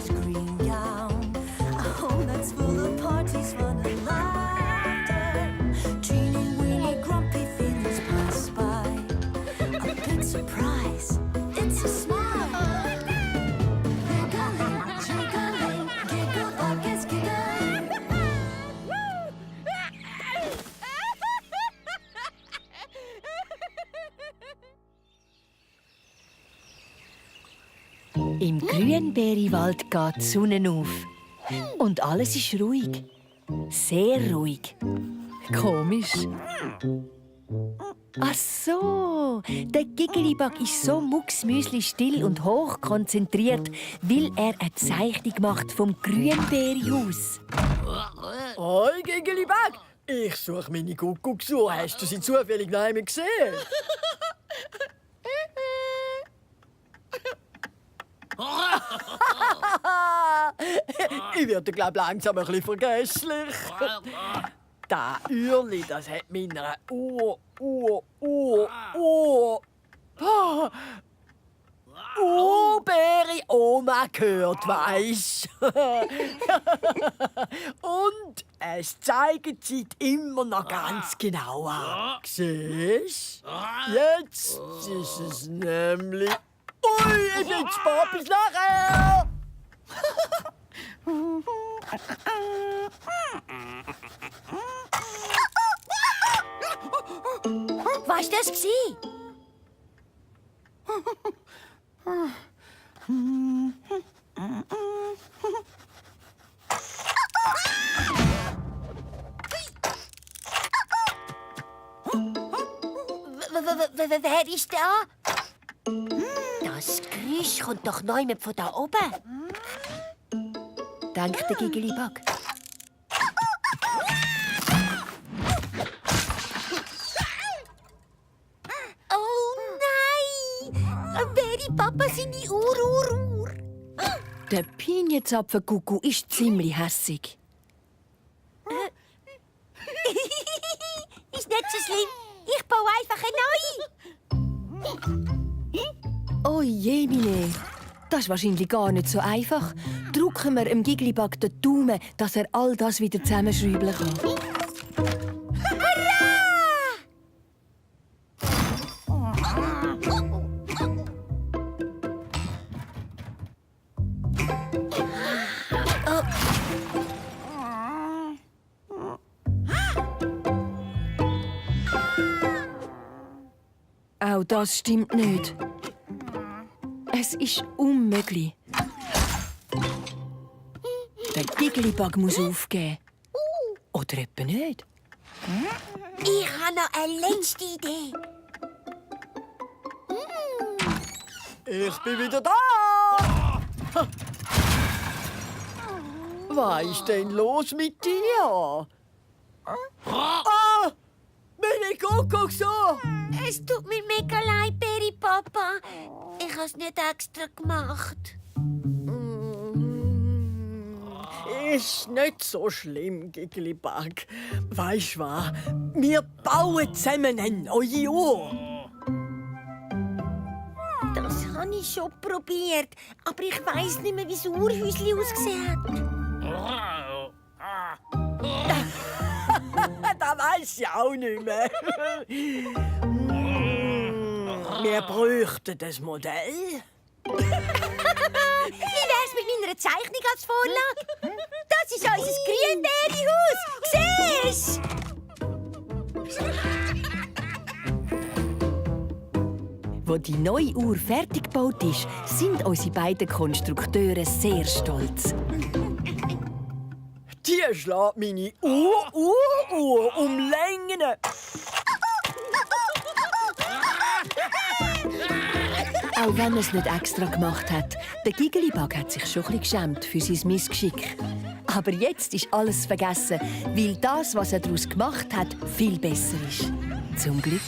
his green gown. A home that's full of parties, fun and laughter. Teeny weeny grumpy feelings pass by. A big surprise, it's a smile. Giggling, jiggling, giggle buckets giggling. Im Grünbeerwald geht die Sonne auf. Und alles ist ruhig. Sehr ruhig. Komisch. Ach so, der Giggelibug ist so mucksmüsli still und hochkonzentriert, weil er eine Zeichnung macht vom Grünbeerhaus. Hoi, Giggelibug! Ich suche meine Kuckucksuhr. Hast du sie zufällig noch einmal gesehen? Ich werde, glaube langsam ein bisschen vergesslich. Das Uhrli, das hat meiner Urbeere Oma gehört, weisst. Und es zeigt die Zeit immer noch ganz genau an. Siehst du? Jetzt ist es nämlich... Ui, ich bin zu spät, bis nachher! Was war das? Wer ist da? Das Geräusch kommt doch neu von da oben. Denkt der Giggelibug. Oh nein! Wäre Papa seine Uhr. Der Pinienzapfenkuckuck ist ziemlich hässig. Ist nicht so schlimm. Ich baue einfach eine neue. Oh je, Mine. Das ist wahrscheinlich gar nicht so einfach. Drücken wir dem Giggelibug den Daumen, dass er all das wieder zusammenschrauben kann. Auch das stimmt nicht. Es ist unmöglich. Der Giggelibug muss aufgeben. Oder etwa nicht? Ich habe noch eine letzte Idee. Ich bin wieder da! Was ist denn los mit dir? Ah! Meine Kuckucksuhr! Es tut mir mega leid, Peri Papa. Ich habe es nicht extra gemacht. Ist nicht so schlimm, Giggelibug. Weisst du was? Wir bauen zusammen eine neue Uhr. Das habe ich schon probiert, aber ich weiss nicht mehr, wie das Uhrhäuschen ausgesehen hat. Das weiss ich auch nicht mehr. Wir bräuchten das Modell. Wie wär's mit meiner Zeichnung als Vorlage? Das ist unser Grünbeerhaus. Siehst du? Wo die neue Uhr fertig gebaut ist, sind unsere beiden Konstrukteure sehr stolz. Die schlägt meine Uhr um Längen. Auch wenn er es nicht extra gemacht hat, der Giggelibug hat sich schon ein bisschen geschämt für sein Missgeschick. Aber jetzt ist alles vergessen, weil das, was er daraus gemacht hat, viel besser ist. Zum Glück.